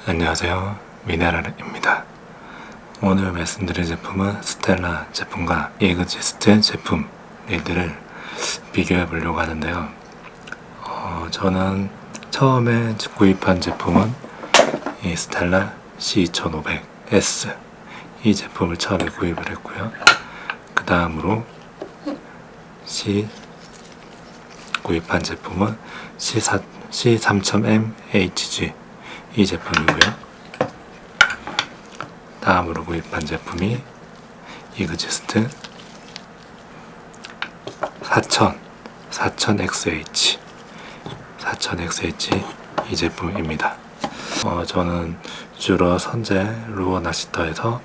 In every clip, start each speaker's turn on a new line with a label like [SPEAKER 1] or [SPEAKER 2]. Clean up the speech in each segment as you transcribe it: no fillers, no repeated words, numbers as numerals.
[SPEAKER 1] 안녕하세요, 미네랄입니다. 오늘 말씀드릴 제품은 스텔라 제품과 이그지스트 제품 얘들을 비교해 보려고 하는데요. 저는 처음에 구입한 제품은 이 스텔라 C2500S 이 제품을 처음에 구입을 했고요. 그 다음으로 구입한 제품은 C3000MHG 이 제품이고요. 다음으로 구입한 제품이 이그지스트 4000XH 이 제품입니다. 저는 주로 선제 루어 낚시터에서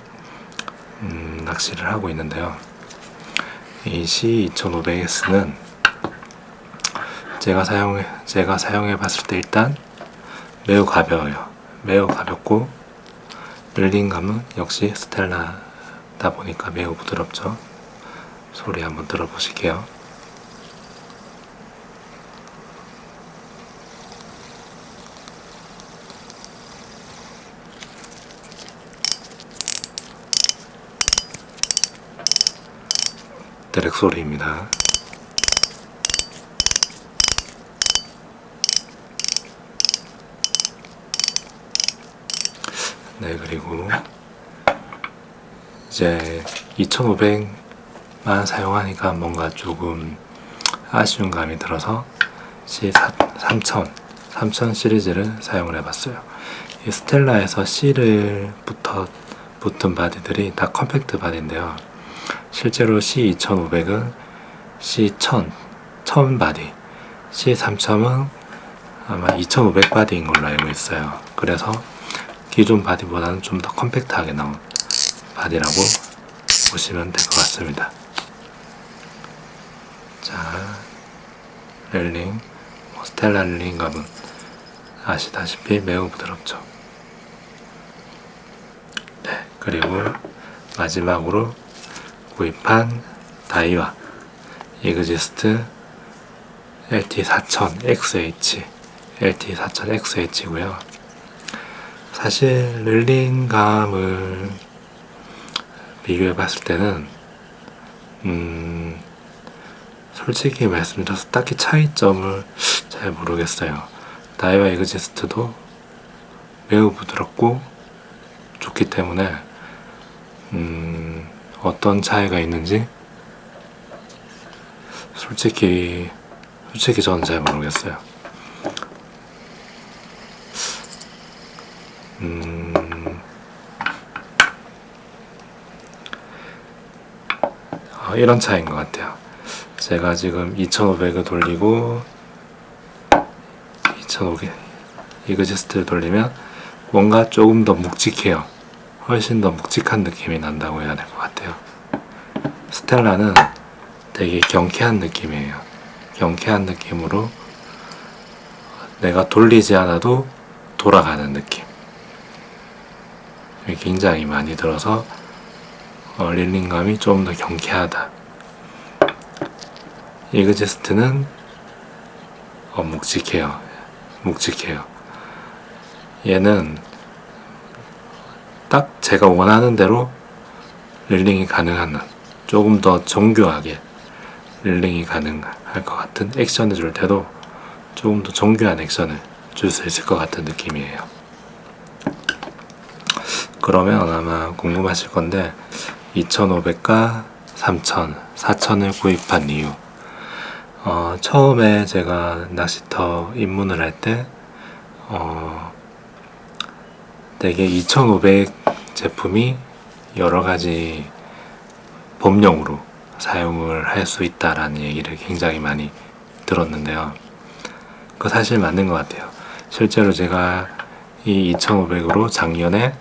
[SPEAKER 1] 낚시를 하고 있는데요. 이 C2500S는 제가 사용해 봤을 때 일단 매우 가벼워요. 매우 가볍고 릴링감은 역시 스텔라다 보니까 매우 부드럽죠. 소리 한번 들어보실게요. 드랙 소리입니다. 네, 그리고 이제 2500만 사용하니까 뭔가 조금 아쉬운 감이 들어서 C3000 시리즈를 사용을 해봤어요. 이 스텔라에서 C를 붙은 바디들이 다 컴팩트 바디인데요. 실제로 C2500은 C1000 바디, C3000은 아마 2500 바디인 걸로 알고 있어요. 그래서 기존 바디보다는 좀 더 컴팩트하게 나온 바디라고 보시면 될 것 같습니다. 자, 렐링, 스텔라 렐링감은 아시다시피 매우 부드럽죠. 네, 그리고 마지막으로 구입한 다이와 이그지스트 LT4000XH이고요. 사실 릴링감을 비교해 봤을 때는 솔직히 말씀드려서 딱히 차이점을 잘 모르겠어요. 다이와 이그지스트도 매우 부드럽고 좋기 때문에 어떤 차이가 있는지 솔직히 저는 잘 모르겠어요. 이런 차이인 것 같아요. 제가 지금 2500을 돌리고 2500 이그지스트를 돌리면 뭔가 조금 더 묵직해요. 훨씬 더 묵직한 느낌이 난다고 해야 될 것 같아요. 스텔라는 되게 경쾌한 느낌이에요. 경쾌한 느낌으로 내가 돌리지 않아도 돌아가는 느낌. 굉장히 많이 들어서 릴링감이 좀 더 경쾌하다. 이그지스트는 묵직해요. 얘는 딱 제가 원하는 대로 릴링이 가능한, 조금 더 정교하게 릴링이 가능할 것 같은, 액션을 줄 때도 조금 더 정교한 액션을 줄 수 있을 것 같은 느낌이에요. 그러면 아마 궁금하실 건데 2500과 3000, 4000을 구입한 이유. 처음에 제가 낚시터 입문을 할 때 되게 2500 제품이 여러가지 범용으로 사용을 할 수 있다라는 얘기를 굉장히 많이 들었는데요. 그거 사실 맞는 것 같아요. 실제로 제가 이 2500으로 작년에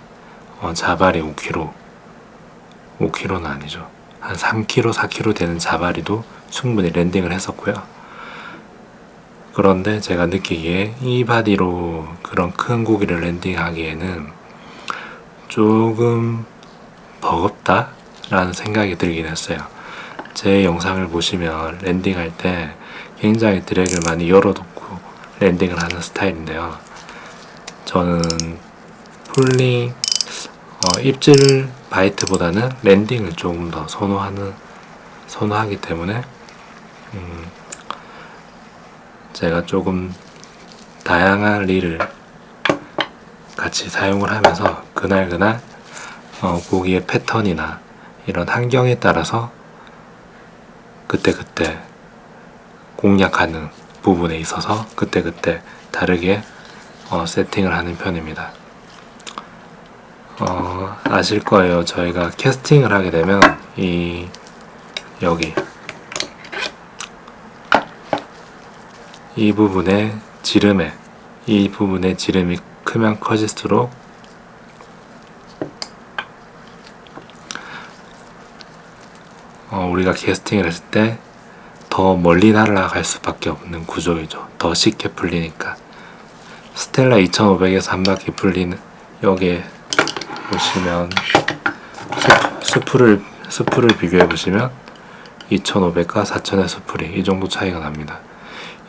[SPEAKER 1] 자바리 5kg는 아니죠. 한 3kg, 4kg 되는 자바리도 충분히 랜딩을 했었고요. 그런데 제가 느끼기에 이 바디로 그런 큰 고기를 랜딩하기에는 조금 버겁다라는 생각이 들긴 했어요. 제 영상을 보시면 랜딩할 때 굉장히 드랙을 많이 열어놓고 랜딩을 하는 스타일인데요. 저는 쿨링 입질 바이트보다는 랜딩을 조금 더 선호하기 때문에 제가 조금 다양한 릴을 같이 사용을 하면서 그날 고기의 패턴이나 이런 환경에 따라서 그때 공략하는 부분에 있어서 그때 다르게 세팅을 하는 편입니다. 아실 거예요. 저희가 캐스팅을 하게 되면 여기 이 부분의 지름이 크면 커질수록 우리가 캐스팅을 했을 때 더 멀리 날아갈 수밖에 없는 구조이죠. 더 쉽게 풀리니까. 스텔라 2500에서 한 바퀴 풀리는, 여기에 보시면 스프를 비교해 보시면 2500과 4000의 스프리 이 정도 차이가 납니다.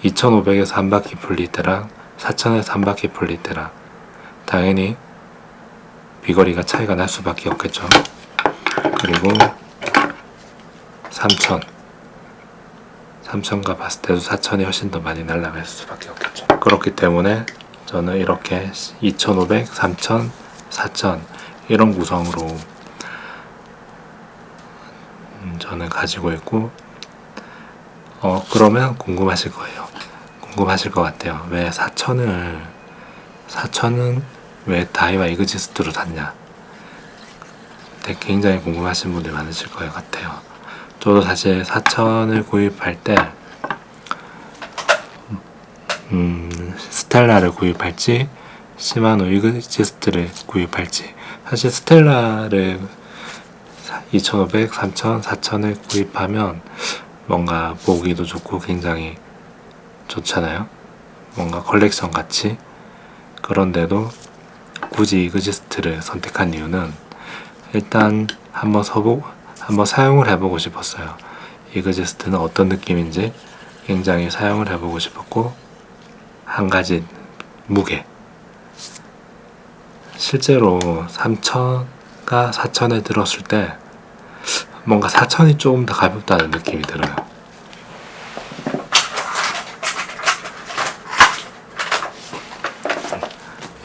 [SPEAKER 1] 2500에서 한 바퀴 풀릴 때랑 4000에서 한 바퀴 풀릴 때랑 당연히 비거리가 차이가 날 수밖에 없겠죠. 그리고 3000과 봤을 때도 4000이 훨씬 더 많이 날아갈 수밖에 없겠죠. 그렇기 때문에 저는 이렇게 2500, 3000, 4000 이런 구성으로 저는 가지고 있고 그러면 궁금하실 거예요. 궁금하실 것 같아요. 왜 4000은 왜 다이와 이그지스트로 샀냐? 굉장히 궁금하신 분들 많으실 것 같아요. 저도 사실 4000을 구입할 때 스텔라를 구입할지 시마노 이그지스트를 구입할지, 사실 스텔라를 2500, 3000, 4000을 구입하면 뭔가 보기도 좋고 굉장히 좋잖아요. 뭔가 컬렉션 같이. 그런데도 굳이 이그지스트를 선택한 이유는 일단 한번 사용을 해보고 싶었어요. 이그지스트는 어떤 느낌인지 굉장히 사용을 해보고 싶었고, 한 가지 무게. 실제로 3000과 4000을 들었을 때 뭔가 4000이 조금 더 가볍다는 느낌이 들어요.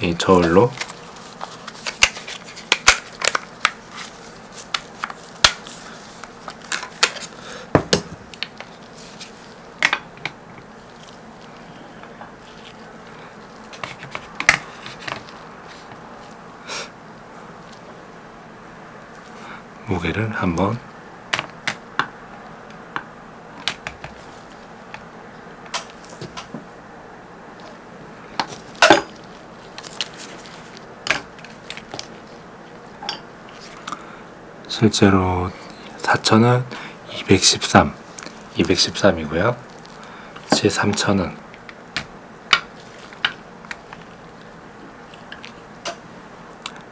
[SPEAKER 1] 이 저울로 무게를 한번 실제로 4000은 213이고요. 3000은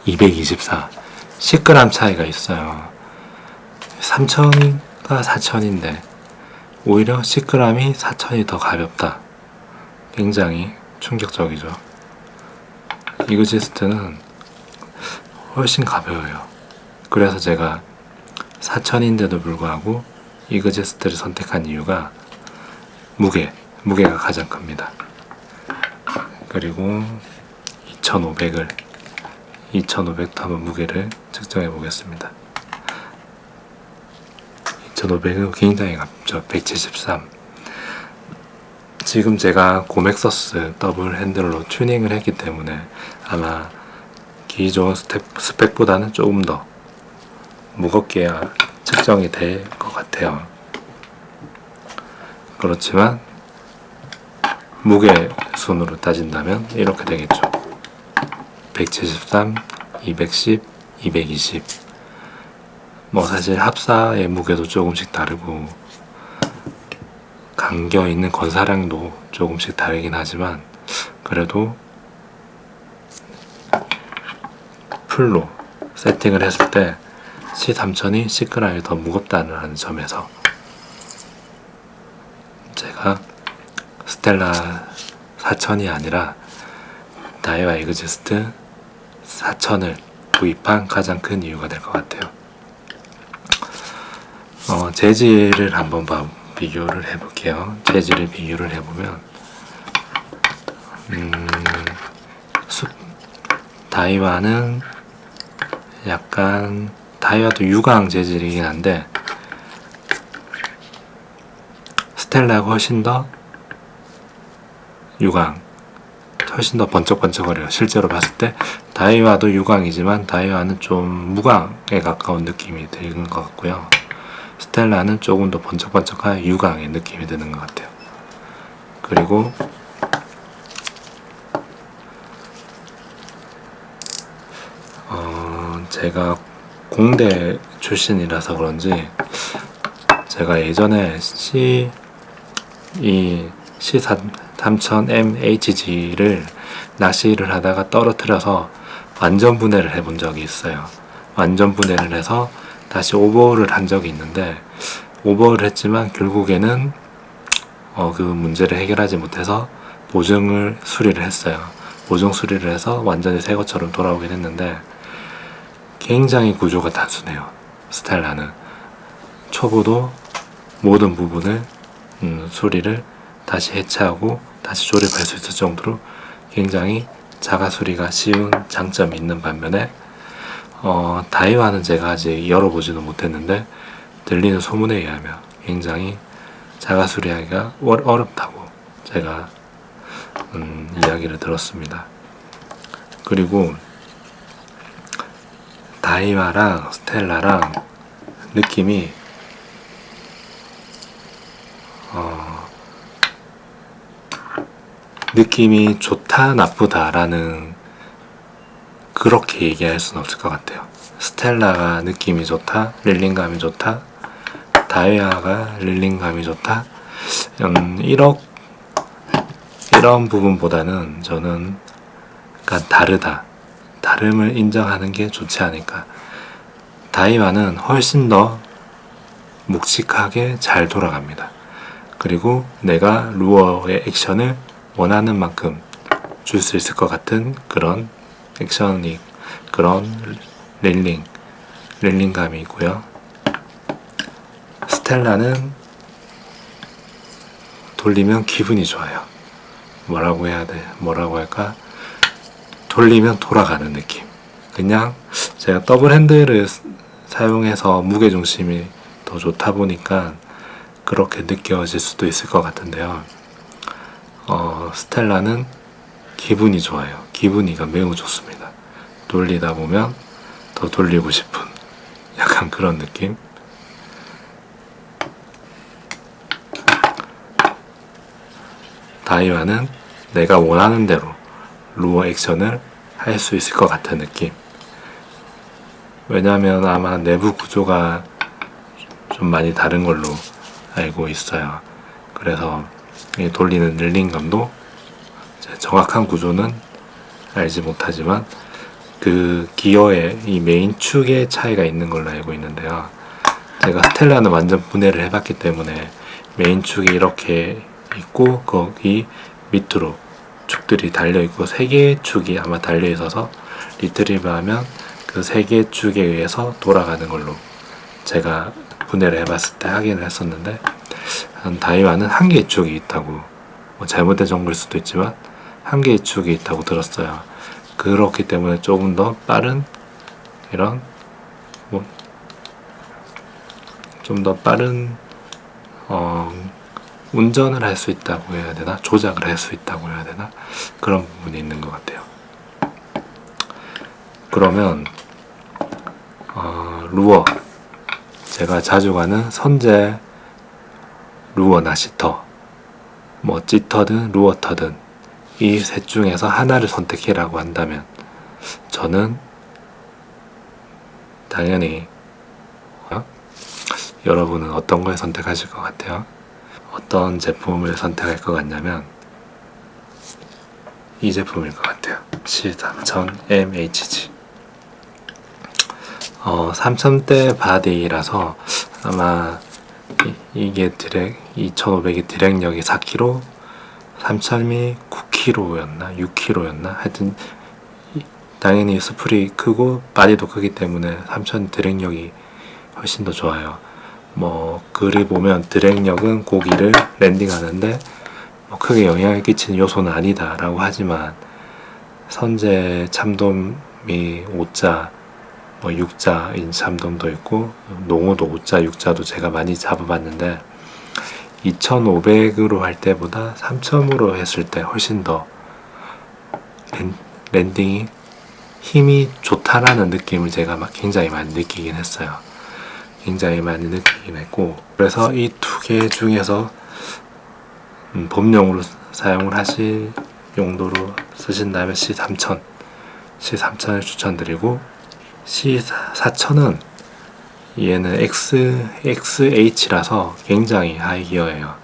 [SPEAKER 1] 224, 10g 차이가 있어요. 3000과 4000인데 오히려 10g이 4000이 더 가볍다. 굉장히 충격적이죠. 이그지스트는 훨씬 가벼워요. 그래서 제가 4000인데도 불구하고 이그지스트를 선택한 이유가 무게가 가장 큽니다. 그리고 2500도 한번 무게를 측정해 보겠습니다. 2500은 굉장히 가볍죠. 173. 지금 제가 고맥서스 더블 핸들로 튜닝을 했기 때문에 아마 기존 스펙보다는 조금 더 무겁게 측정이 될 것 같아요. 그렇지만 무게 순으로 따진다면 이렇게 되겠죠. 173, 210, 220. 사실 합사의 무게도 조금씩 다르고 감겨 있는 건사량도 조금씩 다르긴 하지만 그래도 풀로 세팅을 했을 때 C3000이 10g이 더 무겁다는 점에서 제가 스텔라 4000이 아니라 다이와 이그지스트 4000을 구입한 가장 큰 이유가 될 것 같아요. 재질을 한번 비교를 해볼게요. 재질을 비교를 해보면 다이와는 약간 다이와도 유광 재질이긴 한데 스텔라가 훨씬 더 유광, 훨씬 더 번쩍번쩍거려요. 실제로 봤을 때 다이와도 유광이지만 다이와는 좀 무광에 가까운 느낌이 드는 것 같고요. 스텔라는 조금 더 번쩍번쩍한 유광의 느낌이 드는 것 같아요. 그리고 제가 공대 출신이라서 그런지 제가 예전에 C3000MHG를 낚시를 하다가 떨어뜨려서 완전 분해를 해본 적이 있어요. 완전 분해를 해서 다시 오버홀을 한 적이 있는데 오버홀을 했지만 결국에는 그 문제를 해결하지 못해서 보증 수리를 했어요. 보증 수리를 해서 완전히 새 것처럼 돌아오긴 했는데 굉장히 구조가 단순해요. 스텔라는 초보도 모든 부분을 수리를 다시 해체하고 다시 조립할 수 있을 정도로 굉장히 자가 수리가 쉬운 장점이 있는 반면에 다이와는 제가 아직 열어보지는 못했는데 들리는 소문에 의하면 굉장히 자가 수리하기가 어렵다고 제가 이야기를 들었습니다. 그리고 다이와랑 스텔라랑 느낌이 느낌이 좋다 나쁘다라는 그렇게 얘기할 수는 없을 것 같아요. 스텔라가 느낌이 좋다, 릴링감이 좋다, 다이와가 릴링감이 좋다, 이런 부분보다는 저는 약간 다름을 인정하는 게 좋지 않을까. 다이와는 훨씬 더 묵직하게 잘 돌아갑니다. 그리고 내가 루어의 액션을 원하는 만큼 줄 수 있을 것 같은 그런 액션이, 그런 릴링감이 있고요. 스텔라는 돌리면 기분이 좋아요. 뭐라고 할까? 돌리면 돌아가는 느낌. 그냥 제가 더블 핸들을 사용해서 무게중심이 더 좋다 보니까 그렇게 느껴질 수도 있을 것 같은데요. 스텔라는 기분이 좋아요. 기분이가 매우 좋습니다. 돌리다 보면 더 돌리고 싶은 약간 그런 느낌. 다이와는 내가 원하는 대로 루어 액션을 할 수 있을 것 같은 느낌. 왜냐하면 아마 내부 구조가 좀 많이 다른 걸로 알고 있어요. 그래서 이 돌리는 릴링감도 정확한 구조는 알지 못하지만 그 기어의 이 메인 축의 차이가 있는 걸로 알고 있는데요. 제가 스텔라는 완전 분해를 해봤기 때문에 메인 축이 이렇게 있고 거기 밑으로 축들이 달려있고 3개의 축이 아마 달려있어서 리트리브하면 그 3개의 축에 의해서 돌아가는 걸로 제가 분해를 해봤을 때 확인을 했었는데, 다이와는 1개의 축이 있다고, 잘못된 정보일 수도 있지만 1개의 축이 있다고 들었어요. 그렇기 때문에 조금 더 빠른 이런 좀 더 빠른 운전을 할 수 있다고 해야 되나, 조작을 할 수 있다고 해야 되나, 그런 부분이 있는 것 같아요. 그러면 루어, 제가 자주 가는 선제 루어 낚시터, 찌터든 루어터든 이 셋 중에서 하나를 선택해라고 한다면 저는 당연히 여러분은 어떤 걸 선택하실 것 같아요? 어떤 제품을 선택할 것 같냐면 이 제품일 것 같아요. C3000MHG 3000대 바디라서 아마 이게 2500이 디렉력이 4kg, 3000이 9kg였나 6kg였나 하여튼 당연히 스풀이 크고 바디도 크기 때문에 3000 드랙력이 훨씬 더 좋아요. 뭐 글을 보면 드랙력은 고기를 랜딩하는데 뭐 크게 영향을 끼치는 요소는 아니다 라고 하지만, 선제 참돔이 5자, 뭐 6자인 참돔도 있고 농어도 5자, 6자도 제가 많이 잡아봤는데 2500으로 할 때보다 3000으로 했을 때 훨씬 더 랜딩이 힘이 좋다라는 느낌을 제가 막 굉장히 많이 느끼긴 했어요. 굉장히 많이 느끼긴 했고, 그래서 이 두 개 중에서 봄용으로 사용을 하실 용도로 쓰신다면 C3000을 추천드리고, C4000은 얘는 XH라서 굉장히 하이기어예요.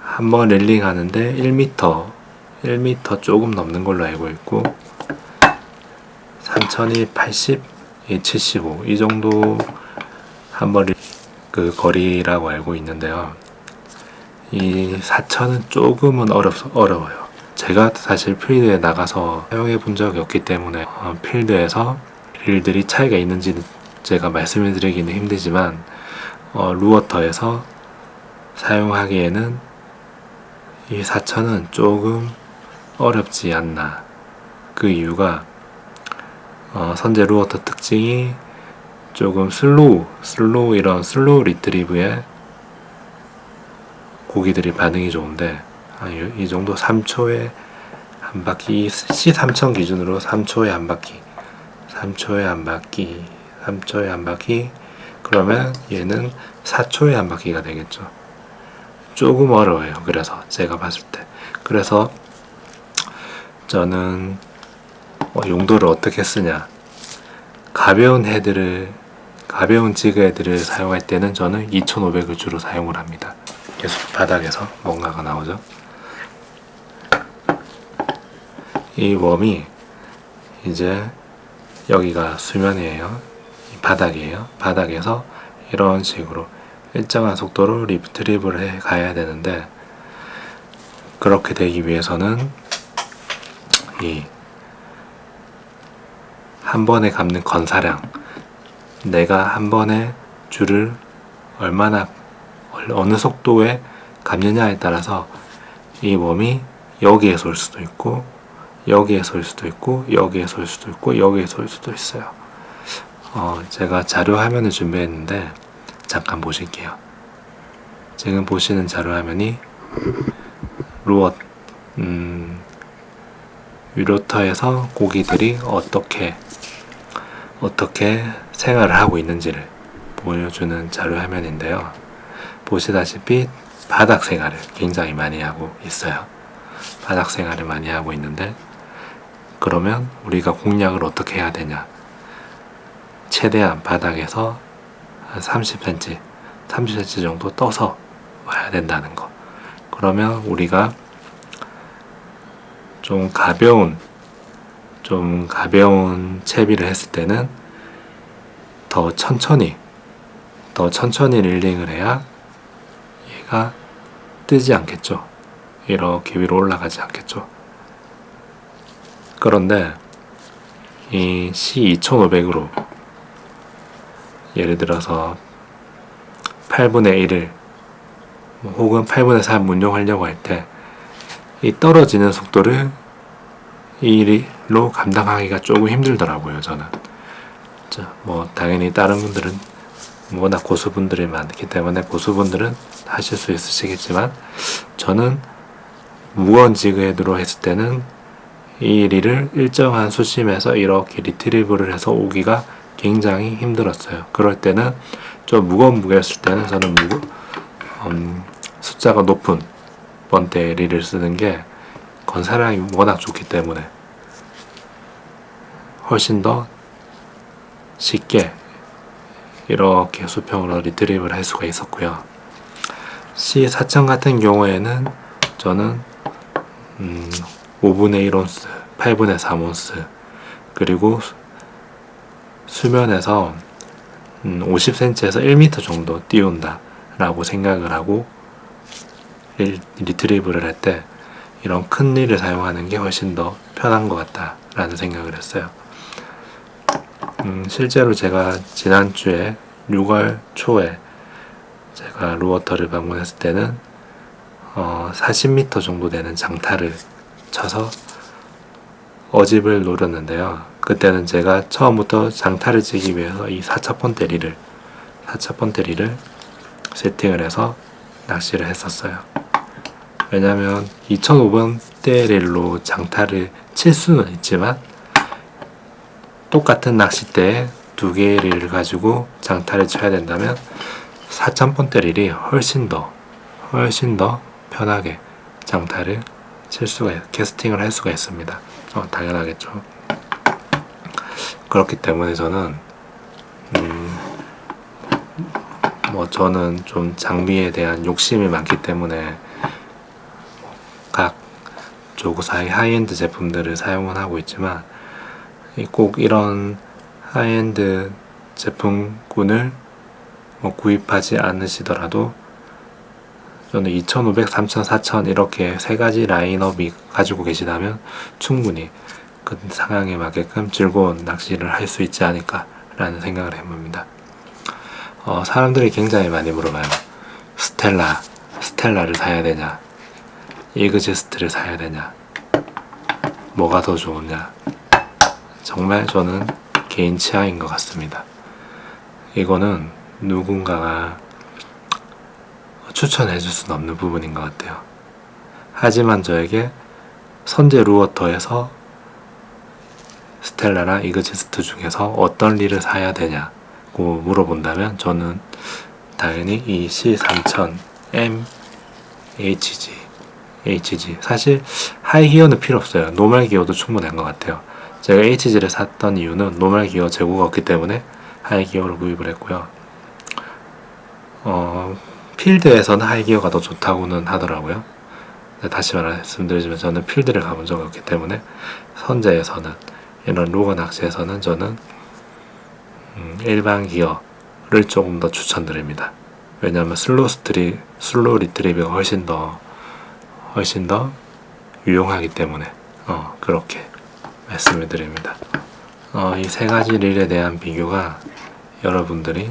[SPEAKER 1] 한번 릴링 하는데 1m 조금 넘는 걸로 알고 있고, 3000이 80, 75 이 정도 한번 그 거리라고 알고 있는데요. 이 4000은 조금은 어려워요. 제가 사실 필드에 나가서 사용해 본 적이 없기 때문에 필드에서 릴들이 차이가 있는지는 제가 말씀을 드리기는 힘들지만, 루어터에서 사용하기에는 이 4000은 조금 어렵지 않나. 그 이유가 선제 루어터 특징이 조금 슬로우 리트리브에 고기들이 반응이 좋은데, 이 정도 3초에 한 바퀴, C3000 기준으로 3초에 한 바퀴, 3초에 한 바퀴, 그러면 얘는 4초에 한 바퀴가 되겠죠. 조금 어려워요. 그래서 제가 봤을 때, 그래서 저는 용도를 어떻게 쓰냐, 가벼운 지그 헤드를 사용할 때는 저는 2500을 주로 사용을 합니다. 계속 바닥에서 뭔가가 나오죠. 이 웜이 이제 여기가 수면이에요. 바닥이에요. 바닥에서 이런 식으로 일정한 속도로 리트리브를 해 가야 되는데, 그렇게 되기 위해서는 이 한 번에 감는 건사량, 내가 한 번에 줄을 어느 속도에 감느냐에 따라서 이 웜이 여기에서 올 수도 있고, 여기에서 올 수도 있고, 여기에서 올 수도 있고, 여기에서 올 수도 있어요. 제가 자료 화면을 준비했는데 잠깐 보실게요. 지금 보시는 자료 화면이 루어터에서 고기들이 어떻게 생활을 하고 있는지를 보여주는 자료 화면인데요. 보시다시피 바닥 생활을 굉장히 많이 하고 있어요. 바닥 생활을 많이 하고 있는데, 그러면 우리가 공략을 어떻게 해야 되냐, 최대한 바닥에서 한 30cm 정도 떠서 와야 된다는 거. 그러면 우리가 좀 가벼운 채비를 했을 때는 더 천천히 릴링을 해야 얘가 뜨지 않겠죠. 이렇게 위로 올라가지 않겠죠. 그런데 이 C2500으로 예를 들어서 8분의 1을 혹은 8분의 3 운용하려고 할 때 이 떨어지는 속도를 이 릴로 감당하기가 조금 힘들더라고요. 저는 뭐 당연히 다른 분들은 워낙 고수분들이 많기 때문에 고수분들은 하실 수 있으시겠지만, 저는 무거운 지그헤드로 했을 때는 이 릴을 일정한 수심에서 이렇게 리트리브를 해서 오기가 굉장히 힘들었어요. 그럴 때는 좀 무거운 무게였을 때는 저는 숫자가 높은 번대 릴을 쓰는 게 건사량이 워낙 좋기 때문에 훨씬 더 쉽게 이렇게 수평으로 리트리브를 할 수가 있었고요. C4000 같은 경우에는 저는 5분의 1온스, 8분의 3온스, 그리고 수면에서 50cm에서 1m 정도 띄운다 라고 생각을 하고 리트리브를 할 때 이런 큰 릴을 사용하는 게 훨씬 더 편한 것 같다라는 생각을 했어요. 실제로 제가 지난주에 6월 초에 제가 루어터를 방문했을 때는 40m 정도 되는 장타를 쳐서 어집을 노렸는데요. 그때는 제가 처음부터 장타를 치기 위해서 이 4차폰대 릴을 세팅을 해서 낚시를 했었어요. 왜냐면 2500대 릴로 장타를 칠 수는 있지만 똑같은 낚싯대에 두 개의 릴을 가지고 장타를 쳐야 된다면 4000번대 릴이 훨씬 더 편하게 장타를 캐스팅을 할 수가 있습니다. 당연하겠죠. 그렇기 때문에 저는 저는 좀 장비에 대한 욕심이 많기 때문에 각 조구사의 하이엔드 제품들을 사용은 하고 있지만 꼭 이런 하이엔드 제품군을 구입하지 않으시더라도 저는 2500, 3000, 4000 이렇게 세 가지 라인업이 가지고 계시다면 충분히 그 상황에 맞게끔 즐거운 낚시를 할 수 있지 않을까 라는 생각을 해봅니다. 사람들이 굉장히 많이 물어봐요. 스텔라를 사야 되냐, 이그제스트를 사야 되냐, 뭐가 더 좋으냐. 정말 저는 개인 취향인 것 같습니다. 이거는 누군가가 추천해 줄 수는 없는 부분인 것 같아요. 하지만 저에게 선제 루어터에서 스텔라랑 이그제스트 중에서 어떤 릴을 사야 되냐고 물어본다면 저는 당연히 이 C3000M HG 사실 하이 기어는 필요 없어요. 노멀 기어도 충분한 것 같아요. 제가 HG를 샀던 이유는 노멀 기어 재고가 없기 때문에 하이 기어를 구입을 했고요. 필드에서는 하이 기어가 더 좋다고는 하더라고요. 다시 말씀드리지만 저는 필드를 가본 적이 없기 때문에 선제에서는 이런 로거 낚시에서는 저는 일반 기어를 조금 더 추천드립니다. 왜냐하면 슬로우 리트리버가 훨씬 더 유용하기 때문에 그렇게 말씀을 드립니다. 이 세 가지 릴에 대한 비교가 여러분들이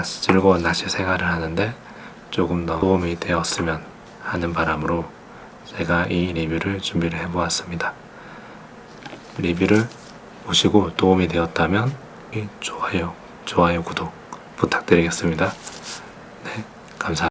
[SPEAKER 1] 즐거운 낚시 생활을 하는데 조금 더 도움이 되었으면 하는 바람으로 제가 이 리뷰를 준비를 해보았습니다. 리뷰를 보시고 도움이 되었다면 좋아요, 구독 부탁드리겠습니다. 네, 감사합니다.